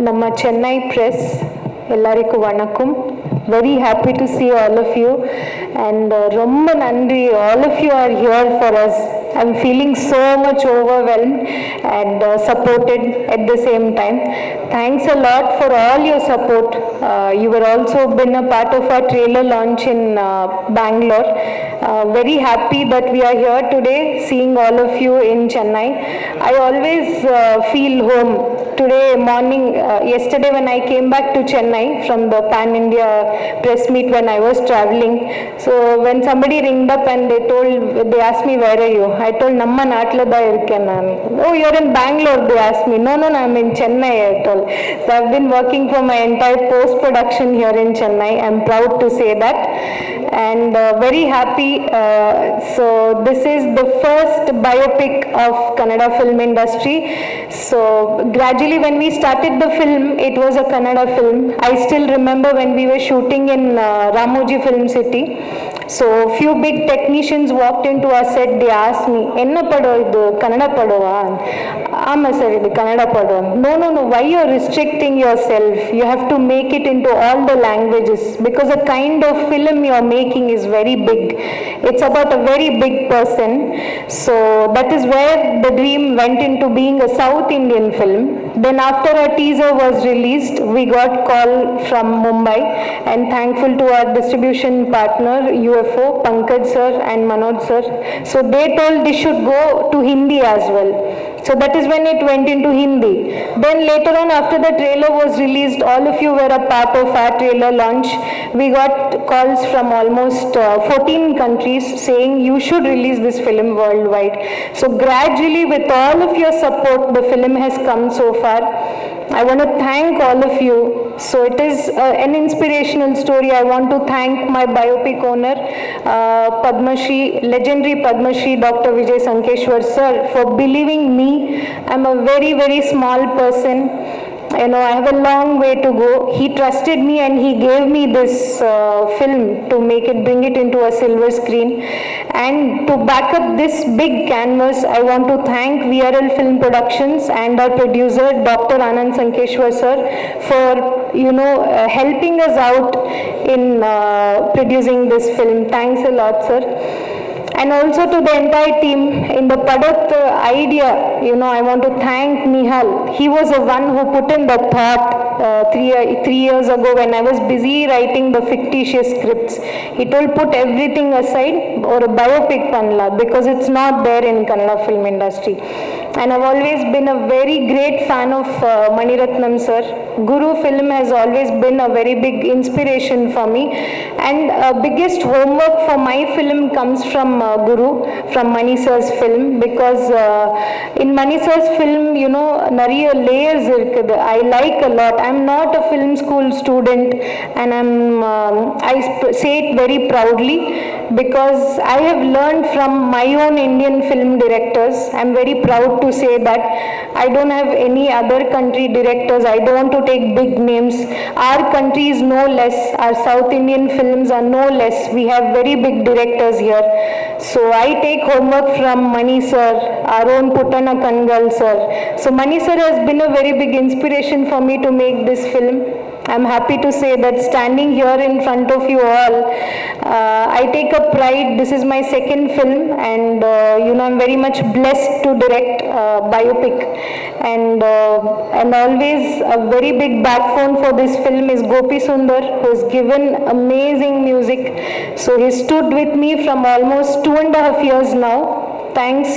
ನಮ್ಮ ಚೆನ್ನೈ ಪ್ರೆಸ್ ಎಲ್ಲರಿಗೂ ವಣಕ್ಕಂ. Very happy to see all of you and ரொம்ப நன்றி, all of you are here for us. I'm feeling so much overwhelmed and supported at the same time. Thanks a lot for all your support. You were also been a part of our trailer launch in Bangalore. Very happy that we are here today seeing all of you in Chennai. I always feel home. Today morning, yesterday when I came back to Chennai from the Pan India press meet when I was traveling, so when somebody ringed up and they asked me, where are you? I told, Namma Naatla da irukken nanu. Oh, you're in Bangalore, they asked me. No, I'm in Chennai, I told. So I've been working for my entire post production here in Chennai. I'm proud to say that and very happy. So this is the first biopic of Kannada film industry. So gradually when we started the film, it was a Kannada film. I still remember when we were shooting in Ramoji Film City. So few big technicians walked into our set. They asked me, enna pado idu Kannada padova? Ama sir, idu Kannada pado. No, why you're restricting yourself? You have to make it into all the languages because the kind of film you're making is very big. It's about a very big person. So that is where the dream went into being a South Indian film. Then after a teaser was released, we got call from Mumbai and thankful to our distribution partner UFO, Pankaj sir and Manoj sir. So they told this should go to Hindi as well. So that is when it went into Hindi. Then later on, after the trailer was released, all of you were a part of our trailer launch. We got calls from almost 14 countries saying you should release this film worldwide. So gradually with all of your support, the film has come so far. I want to thank all of you. So it is an inspirational story. I want to thank my biopic owner, Padma Shri, legendary Padma Shri Dr. Vijay Sankeshwar sir, for believing me. I'm a very, very small person. You know, I have a long way to go. He trusted me and he gave me this film to make it, bring it into a silver screen. And to back up this big canvas, I want to thank VRL Film Productions and our producer, Dr. Anand Sankeshwar sir, for, helping us out in producing this film. Thanks a lot, sir. And also to the entire team in the Padat idea, I want to thank Nihal. He was the one who put in the thought 3 years ago when I was busy writing the fictitious scripts. He told put everything aside or a biopic panla because it's not there in Kannada film industry. And I've always been a very great fan of Mani Ratnam sir. Guru film has always been a very big inspiration for me. And biggest homework for my film comes from Guru, from Mani sir's film, because in Mani sir's film, nariya layers irukkudu. I like a lot. I'm not a film school student and I say it very proudly because I have learned from my own Indian film directors. I'm very proud to say that. I don't have any other country directors. I don't want to take big names. Our country is no less. Our South Indian films are no less. We have very big directors here. So I take homework from Mani sir, our own Putana Kangal sir. So Mani sir has been a very big inspiration for me to make this film. I'm happy to say that standing here in front of you all, I take a pride. This is my second film and I'm very much blessed to direct biopic and always a very big backbone for this film is Gopi Sundar, who has given amazing music. So he stood with me from almost 2.5 years now. Thanks,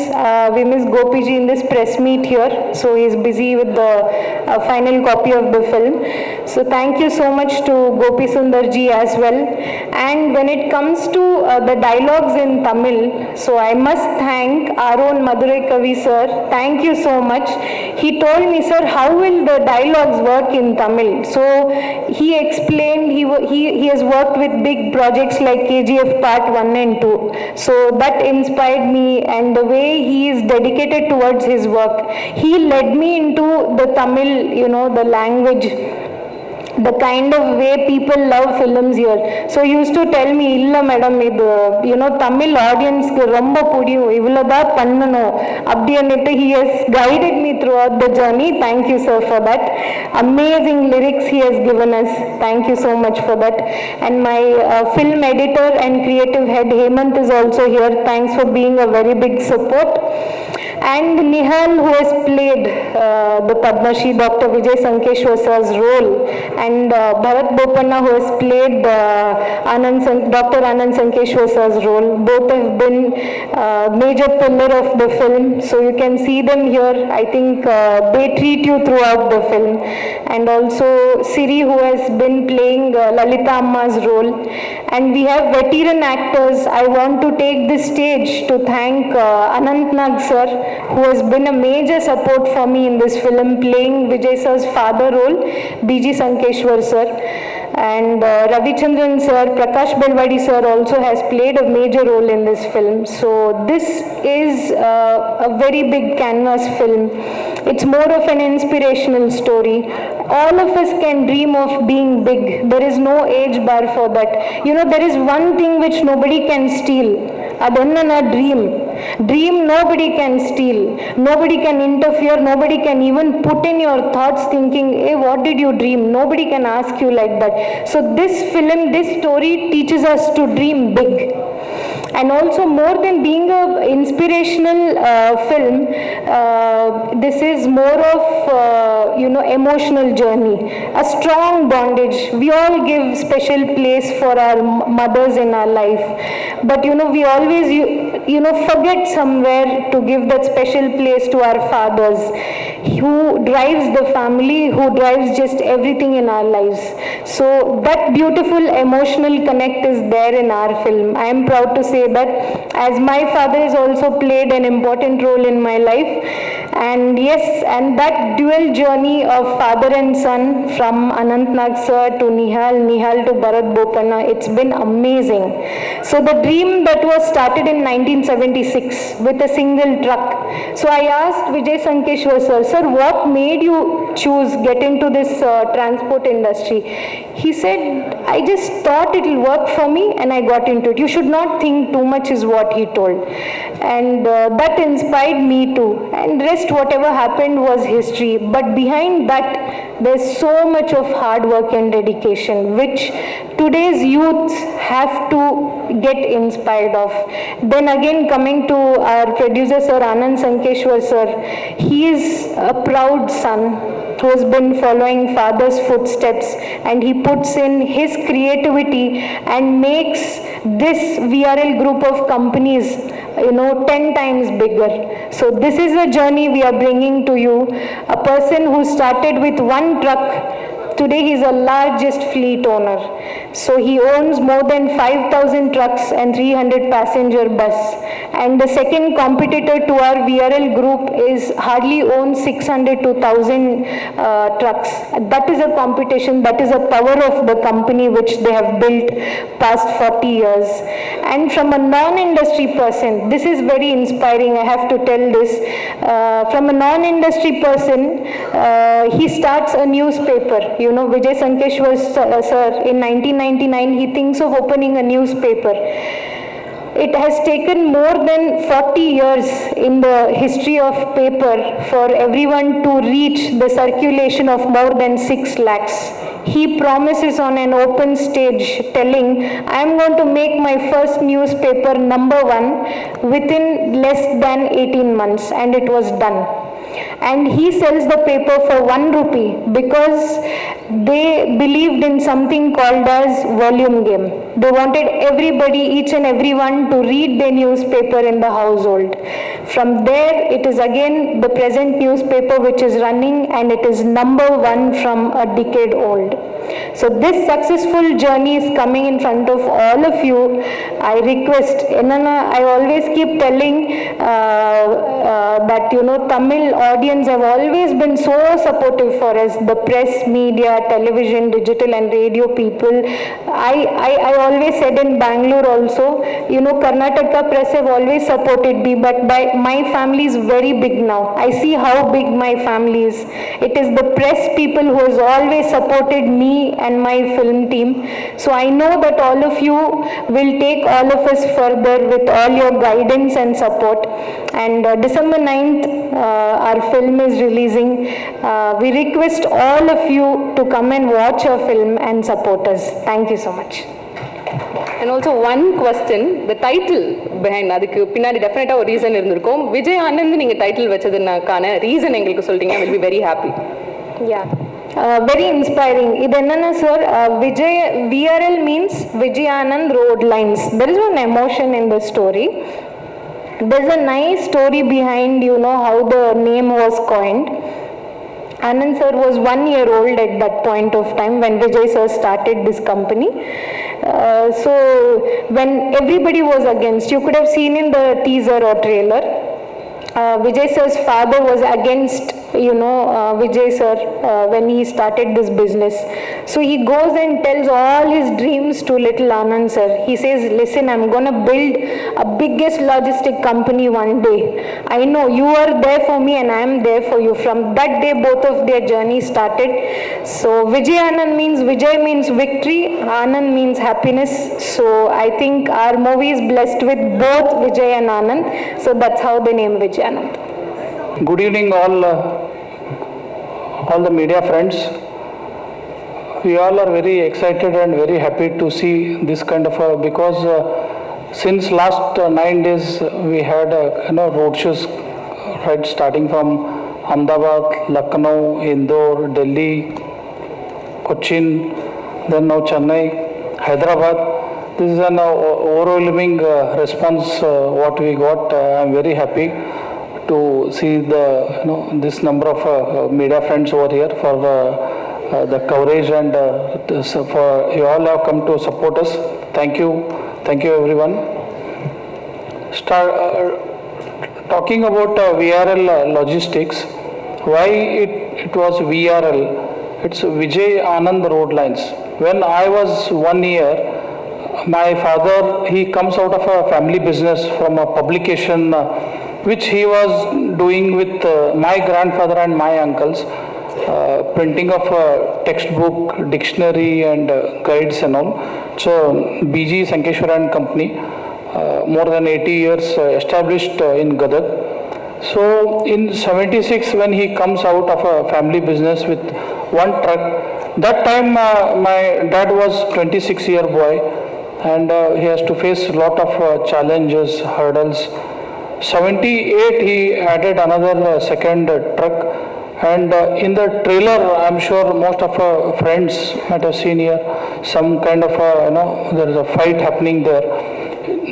we miss Gopi ji in this press meet here, so he is busy with the final copy of the film. So thank you so much to Gopi Sundar ji as well. And when it comes to the dialogues in Tamil, so I must thank our own Madurai Kavi sir. Thank you so much. He told me, sir, how will the dialogues work in Tamil? So he explained he has worked with big projects like KGF Part 1 and 2. So that inspired me, and the way he is dedicated towards his work, he led me into the Tamil, the language the kind of way people love films here. So he used to tell me, illa madam, idu, Tamil audience ku romba pudiyum, ivulada pannano, abdi annittu he has guided me throughout the journey. Thank you, sir, for that. Amazing lyrics he has given us. Thank you so much for that. And my film editor and creative head Hemant is also here. Thanks for being a very big support. And Nihal, who has played the Padma Shri Dr. Vijay Sankeshwar sir's role, and Bharat Bopanna, who has played Dr. Anand Sankeshwar sir's role. Both have been major pillar of the film, so you can see them here. I think they treat you throughout the film. And also Siri, who has been playing Lalita Amma's role. And we have veteran actors. I want to take this stage to thank Anant Nag sir, who has been a major support for me in this film, playing Vijay sir's father role, B.G. Sankeshwar sir. And Ravichandran sir, Prakash Belwadi sir also has played a major role in this film. So this is a very big canvas film. It's more of an inspirational story. All of us can dream of being big. There is no age bar for that. There is one thing which nobody can steal. Adanna dream. Dream nobody can steal. Nobody can interfere. Nobody can even put in your thoughts thinking, hey, what did you dream? Nobody can ask you like that. So this film, this story teaches us to dream big. And also, more than being an inspirational film, this is more of emotional journey, a strong bondage. We all give special place for our mothers in our life, but we always forget somewhere to give that special place to our fathers, who drives the family, who drives just everything in our lives. So that beautiful emotional connect is there in our film. I am proud to say that, as my father has also played an important role in my life. And yes, and that dual journey of father and son, from Anant Nag sir to Nihal to Bharat Bopanna, it's been amazing. So the dream that was started in 1976 with a single truck. So I asked Vijay Sankeshwar sir, what made you choose get into this transport industry? He said, I just thought it will work for me and I got into it. You should not think too much is what he told. And that inspired me too. And rest, whatever happened was history. But behind that, there's so much of hard work and dedication, which today's youths have to get inspired of. Then again, coming to our producer, Sir Anand Sankeshwar sir, he is a proud son who has been following father's footsteps, and he puts in his creativity and makes this VRL group of companies 10 times bigger. So this is a journey we are bringing to you. A person who started with one truck, today he is the largest fleet owner. So he owns more than 5,000 trucks and 300 passenger bus. And the second competitor to our VRL group is hardly owns 600 to 1,000 trucks. That is a competition, that is a power of the company which they have built past 40 years. And from a non-industry person, this is very inspiring, I have to tell this. From a non-industry person, he starts a newspaper. Vijay Sankeshwar sir, in 1999, he thinks of opening a newspaper. It has taken more than 40 years in the history of paper for everyone to reach the circulation of more than 6 lakhs. He promises on an open stage telling, I am going to make my first newspaper #1 within less than 18 months, and it was done. And he sells the paper for 1 rupee because they believed in something called as volume game. They wanted everybody, each and everyone, to read their newspaper in the household. From there, it is again the present newspaper which is running, and it is #1 from a decade old. So this successful journey is coming in front of all of you. I request, I always keep telling that Tamil audience have always been so supportive for us, the press, media, television, digital and radio people. I always said in Bangalore also, Karnataka press have always supported me, but my family is very big now. I see how big my family is. It is the press people who has always supported me and my film team. So I know that all of you will take all of us further with all your guidance and support. And December 9th, our film is releasing. We request all of you to come and watch our film and support us. Thank you so much. And also one question, the title behind அதுக்கு பின்னாடி டெஃபினட்டா ஒரு reason இருந்திருக்கும். விஜய் ஆனந்த் நீங்க title வச்சதுக்கான reason எங்களுக்கு சொல்றீங்க. will be very happy. Yeah. Very inspiring. இது என்னன்னா sir, Vijay VRL means Vijay Anand Road Lines. There is one emotion in the story. There's a nice story behind, you know, how the name was coined. Anand sir was 1 year old at that point of time when Vijay sir started this company. So when everybody was against, you could have seen in the teaser or trailer, Vijay sir's father was against, you know, Vijay sir when he started this business. So he goes and tells all his dreams to little Anand sir. He says, listen, I'm going to build a biggest logistic company one day. I know you are there for me and I am there for you. From that day, both of their journey started. So Vijay Anand means, Vijay means victory, Anand means happiness. So I think our movie is blessed with both Vijay and Anand. So that's how they name Vijay Anand. Good evening all the media friends. We all are very excited and very happy to see this kind of because since last 9 days we had road shows, right, starting from Ahmedabad, Lucknow, Indore, Delhi, Cochin, then now Chennai, Hyderabad. This is an overwhelming response what we got. I am very happy to see this number of media friends over here for the coverage and for you all have come to support us. Thank you everyone. Talking about VRL logistics, why it was VRL? It's Vijay Anand Road Lines. When I was 1 year, my father, he comes out of a family business from a publication which he was doing with my grandfather and my uncles, printing of textbook, dictionary and guides and all. So BG Sankeshwar and Company, more than 80 years established in Gadag. So in 76 when he comes out of a family business with one truck, that time my dad was 26-year boy and he has to face a lot of challenges, hurdles. 78 he added another second truck and in the trailer I'm sure most of our friends might have seen here some kind of there is a fight happening there.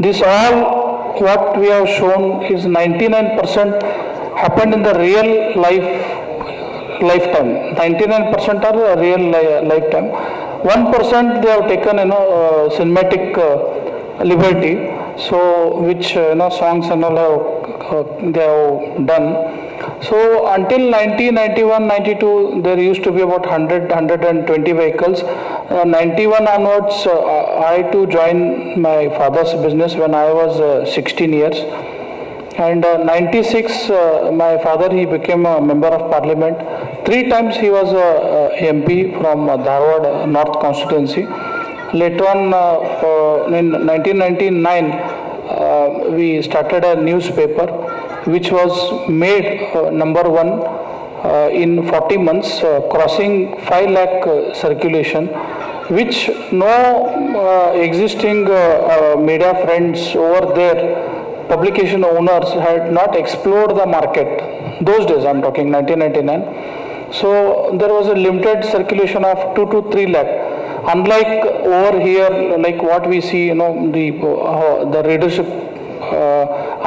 This all what we have shown is 99% happened in the real lifetime. 99% are real lifetime. 1% they have taken cinematic liberty. So which songs and all have they have done. So until 1991-92 there used to be about 120 vehicles. 91 onwards I too joined my father's business when I was 16 years. And 96 my father he became a member of parliament. 3 times he was MP from Dharwad North constituency. Later on in 1999 we started a newspaper which was made number 1 in 40 months, crossing 5 lakh circulation, which no existing media friends over there, publication owners had not explored the market. Those days I'm talking 1999. So there was a limited circulation of 2 to 3 lakh. Unlike over here, like what we see, the readership,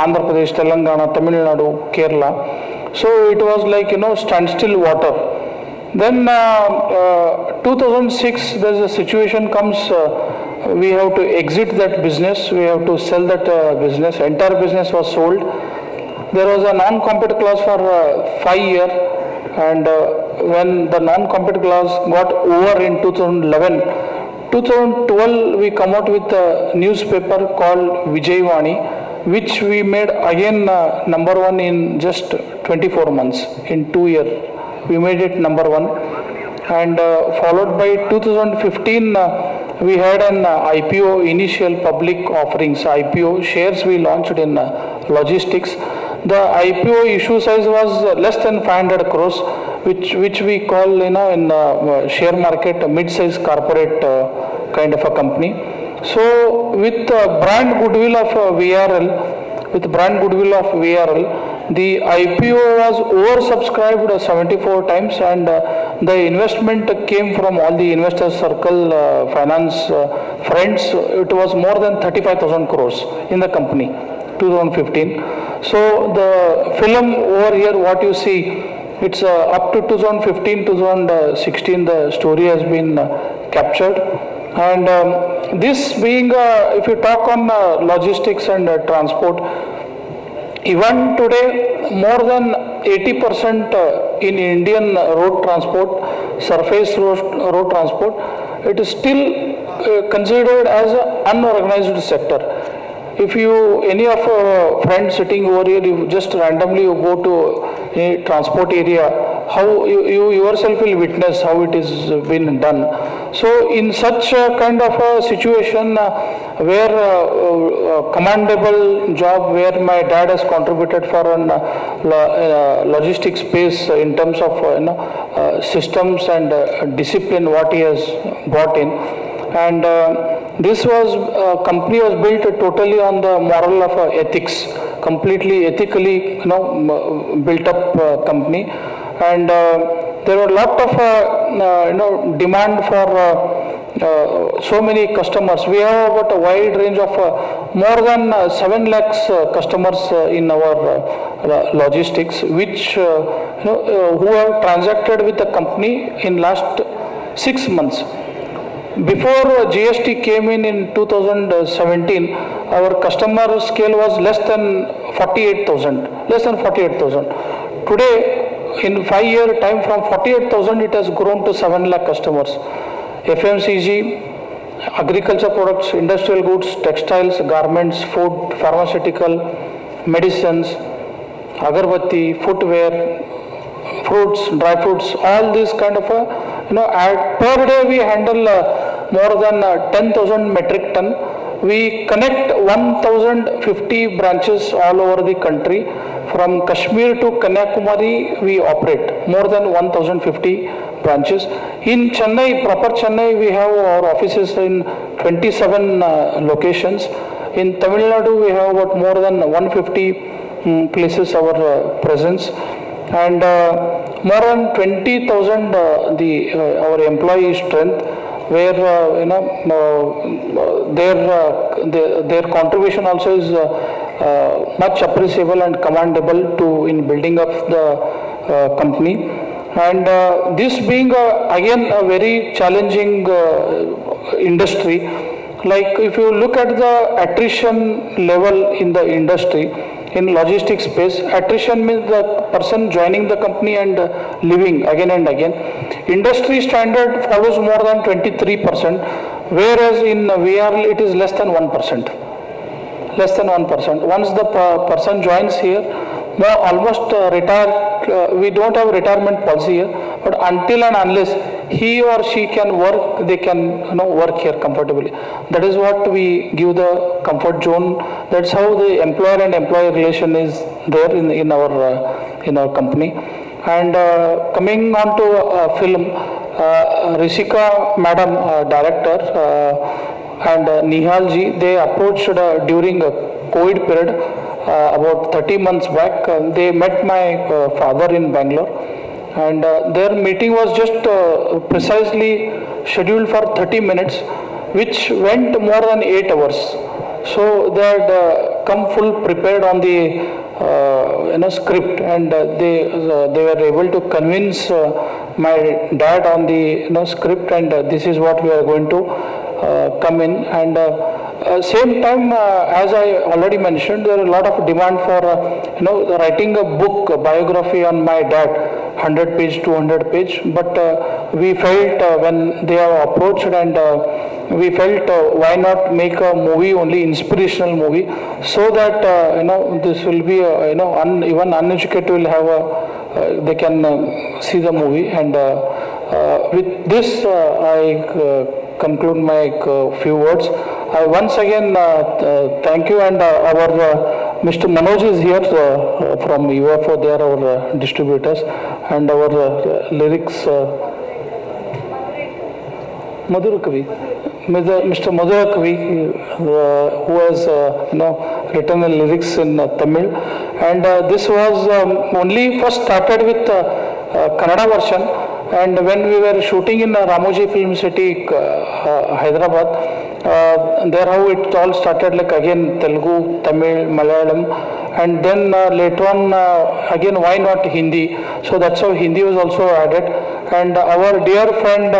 Andhra Pradesh, Telangana, Tamil Nadu, Kerala. So it was like, standstill water. Then 2006, there's a situation comes, we have to exit that business, we have to sell that business, entire business was sold. There was a non-compete clause for 5 years. And when the non-compete clause got over in 2012 we come out with a newspaper called Vijayvani, which we made again number one in just 24 months. In 2 years, we made it number one. And followed by 2015, we had an IPO, initial public offerings, IPO shares we launched in logistics. The IPO issue size was less than 500 crores, which we call, in share market a mid-size corporate kind of a company. So with brand goodwill of VRL, the IPO was oversubscribed 74 times, and the investment came from all the investor circle, finance friends. It was more than 35,000 crores in the company, 2015. So the film over here, what you see, it's up to 2015, 2016, the story has been captured. And this being, if you talk on logistics and transport, even today, more than 80% in Indian road transport, surface road transport, it is still considered as an unorganized sector. If you, any of friends sitting over here, you just randomly you go to a transport area, how you yourself will witness how it is been done. So in such a kind of a situation where commendable job where my dad has contributed for an logistics space in terms of systems and discipline what he has brought in. And this was company was built totally on the moral of ethics, completely ethically built up company. And there were a lot of demand for so many customers. We have about a wide range of more than 7 lakhs customers in our logistics, which who have transacted with the company in last 6 months. Before GST came in 2017, our customer scale was less than 48,000. Today, in 5-year time, from 48,000, it has grown to 7 lakh customers. FMCG, agriculture products, industrial goods, textiles, garments, food, pharmaceutical, medicines, agarbatti, footwear, fruits, dry fruits, all these kind of per day we handle more than 10,000 metric ton. We connect 1,050 branches all over the country. From Kashmir to Kanyakumari, we operate more than 1,050 branches. In Chennai, proper Chennai, we have our offices in 27 locations. In Tamil Nadu, we have about more than 150 places our presence. And more than 20,000 our employee strength, where their contribution also is much appreciable and commendable in building up the company. And this being again a very challenging industry, like if you look at the attrition level in the industry, in logistics space, attrition means the person joining the company and leaving again and again. Industry standard follows more than 23%, whereas in VRL it is less than 1%. Once the person joins here, almost retired, we don't have retirement policy here, but until and unless he or she can work, they can work here comfortably. That is what we give the comfort zone. That's how the employer and employee relation is there in our company. And coming on to film, Rishika Madam, director, and Nihal ji, they approached during a COVID period about 30 months back. They met my father in Bangalore, and their meeting was just precisely scheduled for 30 minutes, which went more than 8 hours. So they had come full prepared on the script, and they were able to convince my dad on the script, and this is what we are going to come in. And same time, as I already mentioned, there are a lot of demand for writing a book, a biography on my dad, 100 page, 200 page. But we felt when they are approached and we felt why not make a movie, only inspirational movie, so that this will be even uneducated will have they can see the movie. And with this I conclude my few words. I once again thank you, and our Mr. Manoj is here from UFO. They are our distributors, and our lyrics Madhura Kavi, Mr. Madhura Kavi, who has written the lyrics in Tamil, and this was only first started with Kannada version, and when we were shooting in Ramoji Film City, Hyderabad, there how it all started, like again Telugu, Tamil, Malayalam, and then later on again why not Hindi, so that's how Hindi was also added. And our dear friend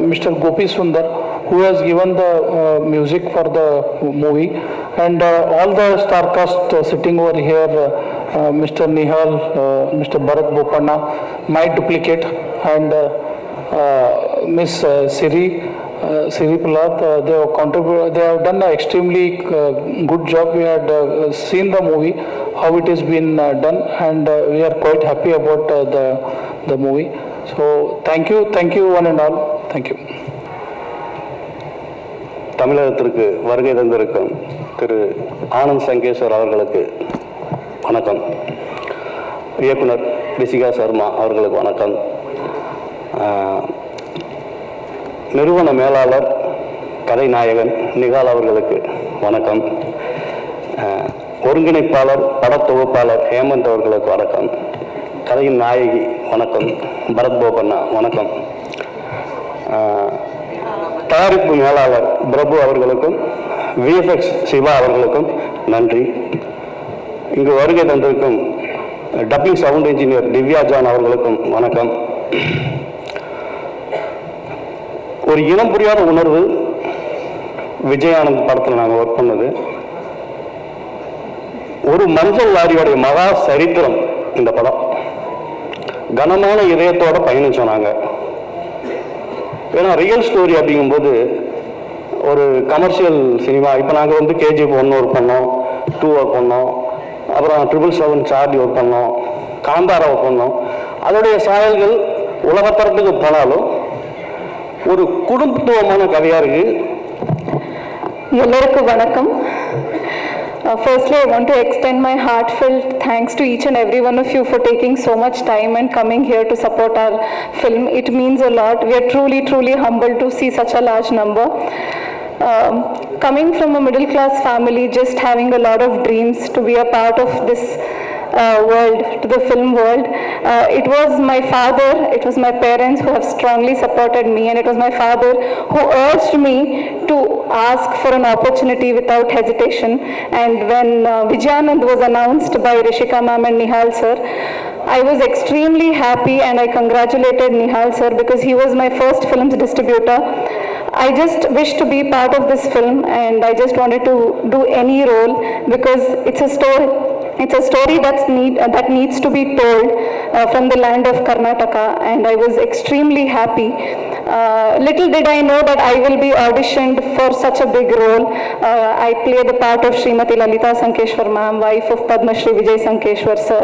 Mr. Gopi Sundar, who has given the music for the movie, and all the star cast sitting over here, Mr. Nihal, Mr. Bharat Bopanna, my duplicate, and Miss Siri Prahlad, they have contributed. They have done an extremely good job. We had seen the movie, how it has been done, and we are quite happy about the movie. So thank you one and all. Thank you. தமிழகத்திற்கு வருகை தந்திருக்கும் திரு ஆனந்த் சங்கேஸ்வர் அவர்களுக்கு வணக்கம். இயக்குனர் ரிஷிகா சர்மா அவர்களுக்கு வணக்கம். நிறுவன மேலாளர் கதைநாயகன் நிகால் அவர்களுக்கு வணக்கம். ஒருங்கிணைப்பாளர் படத்தொகுப்பாளர் ஹேமந்த் அவர்களுக்கு வணக்கம். கதையின் நாயகி வணக்கம். பரத் போபண்ணா வணக்கம். தயாரிப்பு மேலாளர் பிரபு அவர்களுக்கும் விஎஃப்எக்ஸ் சிவா அவர்களுக்கும் நன்றி. இங்கு வருகை தந்திருக்கும் dubbing sound engineer Divya John அவர்களுக்கும் வணக்கம். ஒரு இனம் புரியாத உணர்வு விஜயானந்த் படத்தில் நாங்கள் ஒர்க் பண்ணது. ஒரு மஞ்சள் லாரியோடைய மகா சரித்திரம் இந்த படம். கனமான இதயத்தோட பயணிச்சோம் நாங்கள். ஏன்னா ரியல் ஸ்டோரி அப்படிங்கும்போது ஒரு கமர்ஷியல் சினிமா. இப்போ நாங்கள் வந்து கேஜிஎஃப் 1 ஒர்க் பண்ணோம், 2 ஒர்க் பண்ணோம், அப்புறம் 777 சார்லி ஒர்க் பண்ணோம், காந்தாரா ஒர்க் பண்ணோம். அதோடைய சாயல்கள் உலகத்தரத்துக்கு போனாலும் ஒரு குடும்பத்துவமான கதையாக இருக்குது. எல்லாருக்கும் வணக்கம். Firstly, I want to extend my heartfelt thanks to each and every one of you for taking so much time and coming here to support our film. It means a lot. We are truly humbled to see such a large number. Coming from a middle class family, just having a lot of dreams to be a part of this world, to the film world. It was my father, it was my parents who have strongly supported me, and it was my father who urged me to ask for an opportunity without hesitation. And when Vijayanand was announced by Rishika ma'am and Nihal sir, I was extremely happy, and I congratulated Nihal sir because he was my first film's distributor. I just wished to be part of this film, and I just wanted to do any role because it's a story. It's a story that needs to be told from the land of Karnataka, and I was extremely happy. Little did I know that I will be auditioned for such a big role. I play the part of Srimati Lalita Sankeshwar ma'am, wife of Padma Shri Vijay Sankeshwar sir.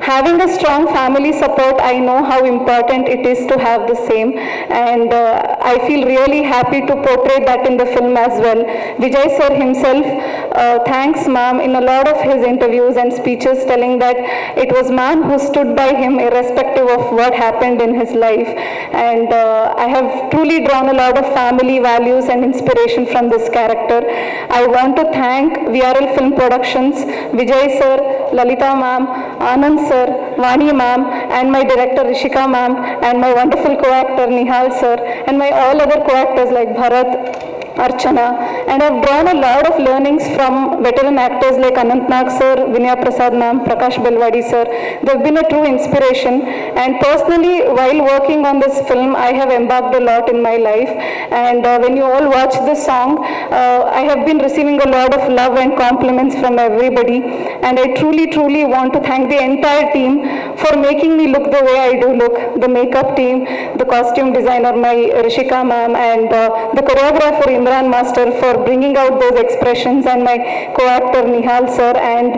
Having a strong family support, I know how important it is to have the same, and I feel really happy to portray that in the film as well. Vijay sir himself thanks ma'am in a lot of his interviews and speeches, telling that it was ma'am who stood by him irrespective of what happened in his life, and I have truly drawn a lot of family values and inspiration from this character. I want to thank VRL Film Productions, Vijay sir, Lalita ma'am, Anand sir, Vani ma'am, and my director Rishika ma'am, and my wonderful co-actor Nihal sir, and my all other co-actors like Bharat, Archana, and I've drawn a lot of learnings from veteran actors like Anant Nag sir, Vinaya Prasad ma'am, Prakash Belwadi sir. They've been a true inspiration, and personally, while working on this film, I have embarked a lot in my life, and when you all watch this song, I have been receiving a lot of love and compliments from everybody, and I truly want to thank the entire team for making me look the way I do look, the makeup team, the costume designer, my Rishika ma'am, and the choreographer Imran Master for bringing out those expressions, and my co-actor Nihal sir, and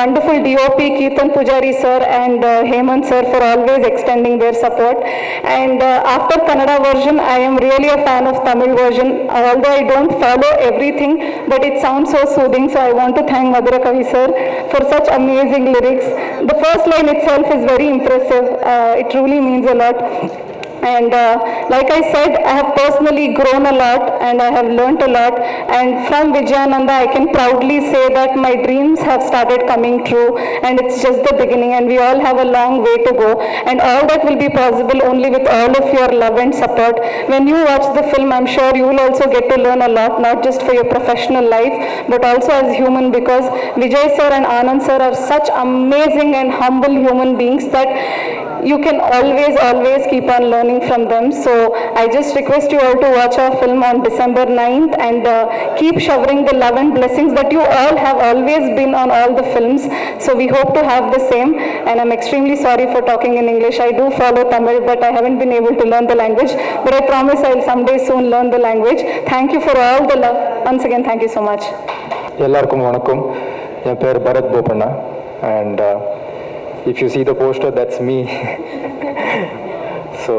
wonderful DOP Keertan Pujari sir and Hemant sir for always extending their support. And after Kannada version, I am really a fan of Tamil version, although I don't follow everything, but it sounds so soothing, so I want to thank Madhura Kavi sir for such amazing lyrics. The first line itself is very impressive. It truly means a lot. And like I said, I have personally grown a lot and I have learnt a lot, and from Vijayananda I can proudly say that my dreams have started coming true, and it's just the beginning, and we all have a long way to go, and all that will be possible only with all of your love and support. When you watch the film, I'm sure you will also get to learn a lot, not just for your professional life but also as human, because Vijay sir and Anand sir are such amazing and humble human beings that you can always keep on learning from them. So I just request you all to watch our film on December 9th, and keep showering the love and blessings that you all have always been on all the films. So we hope to have the same, and I'm extremely sorry for talking in English. I do follow Tamil, but I haven't been able to learn the language, but I promise I'll someday soon learn the language. Thank you for all the love. Once again, thank you so much. எல்லாருக்கும் வணக்கம். என் பேர் Bharat Bopanna, and if you see the poster, that's me. So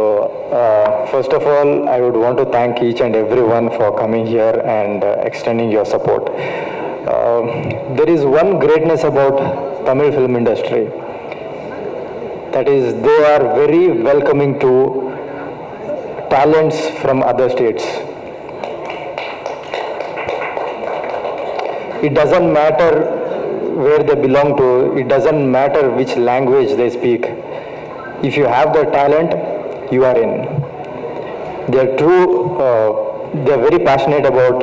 first of all, I would want to thank each and everyone for coming here and extending your support. There is one greatness about Tamil film industry, that is they are very welcoming to talents from other states. It doesn't matter where they belong to, it doesn't matter which language they speak. If you have the talent, you are in. They are they are very passionate about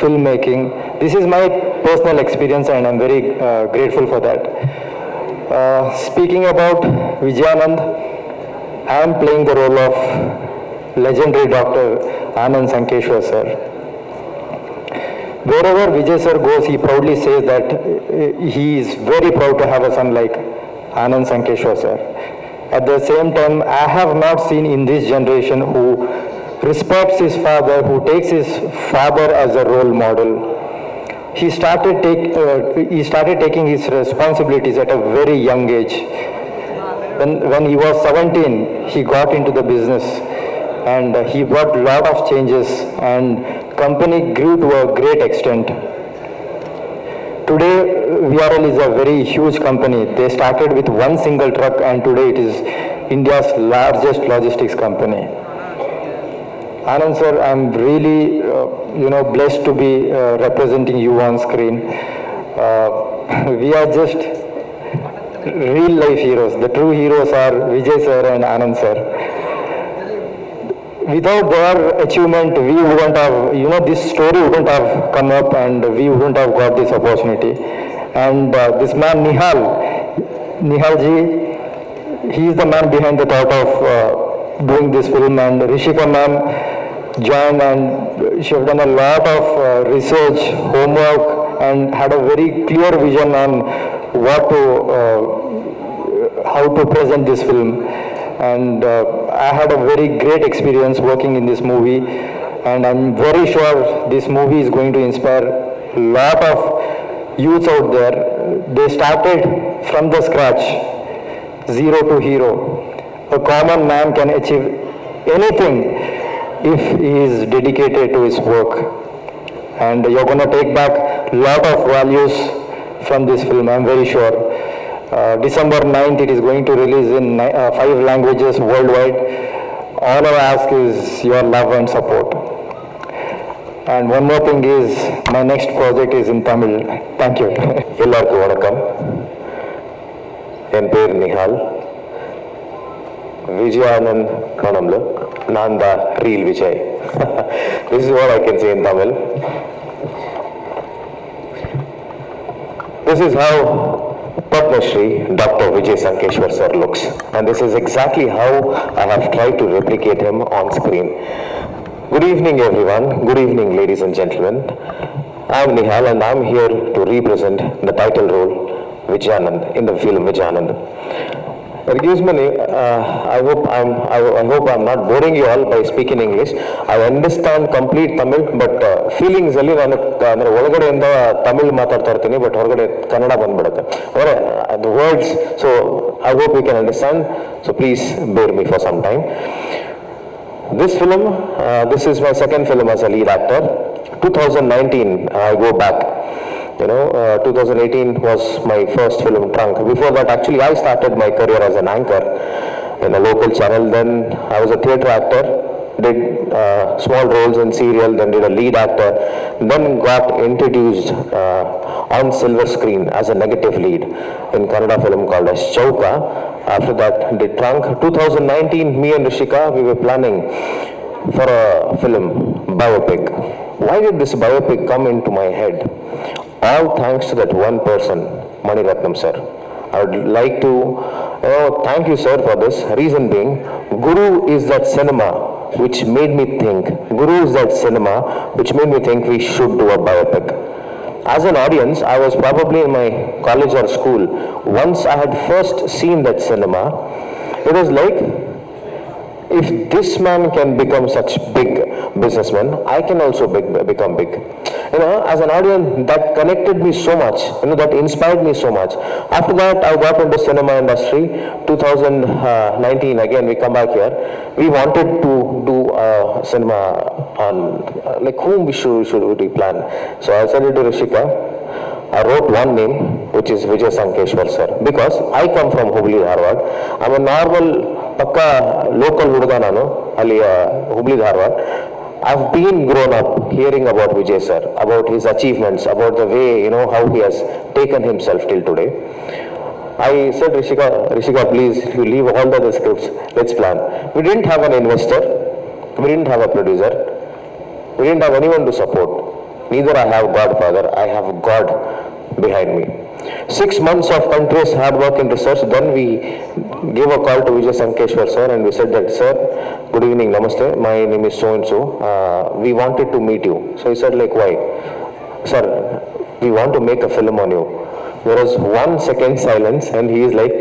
filmmaking. This is my personal experience, and I'm very grateful for that. Speaking about Vijayanand, I am playing the role of legendary Dr. Anand Sankeshwar sir. Wherever Vijay sir goes, he proudly says that he is very proud to have a son like Anand Sankeshwar sir. At the same time, I have not seen in this generation who respects his father, who takes his father as a role model. He started taking his responsibilities at a very young age. When he was 17, he got into the business, and he brought a lot of changes, and company grew to a great extent. Today, VRL is a very huge company. They started with one single truck, and today it is India's largest logistics company. Anand sir, I'm really, blessed to be representing you on screen. We are just real life heroes. The true heroes are Vijay sir and Anand sir. Without their achievement, we wouldn't have, this story wouldn't have come up, and we wouldn't have got this opportunity. And this man, Nihal ji, he is the man behind the thought of doing this film, and Rishika ma'am joined, and she have done a lot of research, homework, and had a very clear vision on how to present this film. And I had a very great experience working in this movie, and I'm very sure this movie is going to inspire a lot of youths out there. They started from the scratch, zero to hero. A common man can achieve anything if he is dedicated to his work, and you're going to take back a lot of values from this film, I'm very sure. December 9th, it is going to release in 5 languages worldwide. All I ask is your love and support. And one more thing is, my next project is in Tamil. Thank you. எல்லாருக்கும் வணக்கம். என் பேர் Nihal. Vijayanand Kanamlu, Nanda Real Vijay. This is what I can say in Tamil. This is how Padma Shri Dr. Vijay Sankeshwar sir looks, and this is exactly how I have tried to replicate him on screen. Good evening everyone, good evening ladies and gentlemen. I am Nihal and I am here to represent the title role Vijayanand in the film Vijayanand. Excuse me, I hope I'm not boring you all by speaking English. I understand complete Tamil, but feelings alli ನಾನು ಒಳಗಡೆಯಿಂದ ತಮಿಳ್ ಮಾತಾಡ್ತಾ ಇರ್ತೀನಿ, but ಹೊರಗಡೆ ಕನ್ನಡ ಬಂದ್ಬಿಡುತ್ತೆ. The words, so I hope you can understand. So please bear me for some time. This film, this is my second film as a lead actor. 2019, I go back. 2018 was my first film, Trunk. Before that, actually, I started my career as an anchor in a local channel. Then I was a theatre actor, did small roles in serial, then did a lead actor, then got introduced on silver screen as a negative lead in Kannada film called as Chauka. After that, did Trunk. 2019, me and Rishika, we were planning for a film, biopic. Why did this biopic come into my head? All thanks to that one person, Mani Ratnam sir. I would like to thank you sir for this. Reason being, Guru is that cinema which made me think. Guru is that cinema which made me think we should do a biopic. As an audience, I was probably in my college or school. Once I had first seen that cinema, it was like, if this man can become such big businessman, I can also become big. As an audience, that connected me so much, that inspired me so much. After that, I got into cinema industry. 2019, again, we come back here. We wanted to do cinema on, like, whom we should plan. So I said it to Rishika. I wrote one name, which is Vijay Sankeshwar sir, because I come from Hubli, Dharwad. I'm a normal, pakka local huduga nanu, ali Hubli, Dharwad. I've been grown up hearing about Vijay sir, about his achievements, about the way, how he has taken himself till today. I said, Rishika, please, you leave all the other scripts, let's plan. We didn't have an investor, we didn't have a producer, we didn't have anyone to support. Neither I have Godfather, I have God behind me. 6 months of continuous hard work and research, then we gave a call to Vijay Sankeshwar sir and we said that, sir, good evening, namaste, my name is so-and-so, we wanted to meet you. So he said, like, why? Sir, we want to make a film on you. There was 1 second silence and he is like,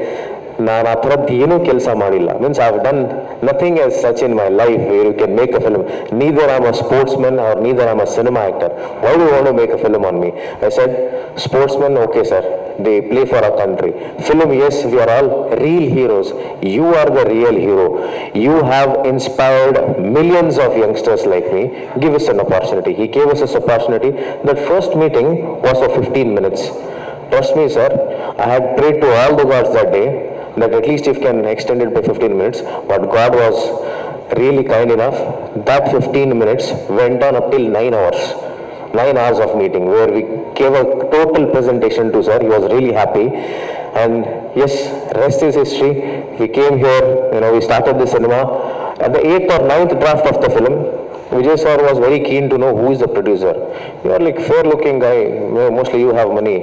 ನಾನು ಆ ಥರದ್ದು ಏನೂ ಕೆಲಸ ಮಾಡಿಲ್ಲ. Means I have done nothing as such in my life where you can make a film. Neither I am a sportsman or neither I am a cinema actor. Why do you want to make a film on me? I said, sportsman, okay sir, they play for our country. Film, yes, we are all real heroes. You are the real hero. You have inspired millions of youngsters like me. Give us an opportunity. He gave us this opportunity. That first meeting was for 15 minutes. Trust me, sir, I had prayed to all the gods that day that at least if can extend it by 15 minutes, but God was really kind enough. That 15 minutes went on up till 9 hours. 9 hours of meeting where we gave a total presentation to sir. He was really happy. And yes, rest is history. We came here, we started the cinema. At the 8th or 9th draft of the film, Vijay sir was very keen to know who is the producer. You are like fair looking guy, mostly you have money,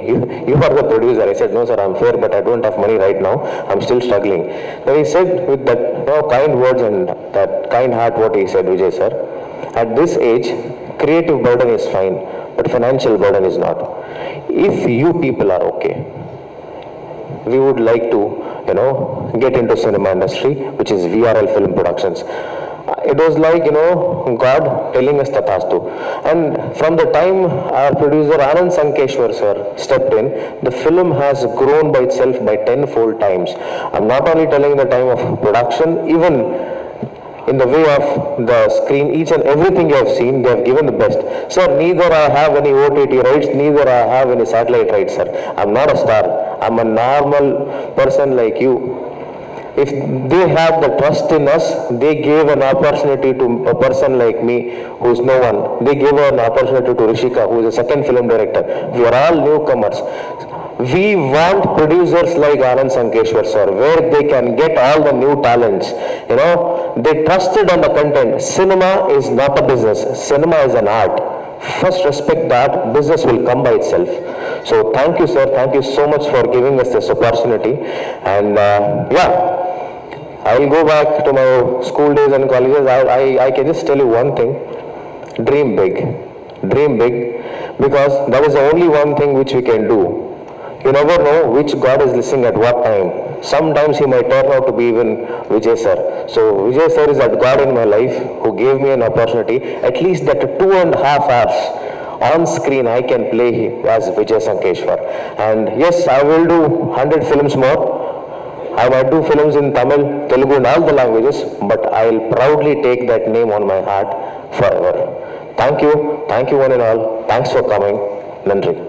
you are the producer. I said, no sir, I'm fair but I don't have money right now, I'm still struggling. Then he said with that kind words and that kind heart, what he said, Vijay sir, at this age, creative burden is fine, but financial burden is not. If you people are okay, we would like to, get into cinema industry, which is VRL Film Productions. It was like, God telling us Tathastu. And from the time our producer Anand Sankeshwar sir stepped in, the film has grown by itself by 10-fold times. I'm not only telling the time of production, even in the way of the screen, each and everything you have seen, they have given the best. Sir, neither I have any OTT rights, neither I have any satellite rights, sir. I'm not a star. I'm a normal person like you. If they have the trust in us, they gave an opportunity to a person like me who is no one. They gave an opportunity to Rishika, who is a second film director. We are all newcomers. We want producers like Anand Sankeshwar sir, where they can get all the new talents. You know, they trusted on the content. Cinema is not a business. Cinema is an art. First respect that, business will come by itself. So thank you sir, thank you so much for giving us this opportunity. And yeah, I will go back to my school days and colleges. I can just tell you one thing: dream big, because that is the only one thing which we can do. You never know which God is listening at what time. Sometimes he might turn out to be even Vijay sir. So Vijay sir is that God in my life who gave me an opportunity. At least that 2.5 hours on screen I can play him as Vijay Sankeshwar. And yes, I will do 100 films more. I might do films in Tamil, Telugu and all the languages, but I will proudly take that name on my heart forever. Thank you one and all. Thanks for coming. Nandri.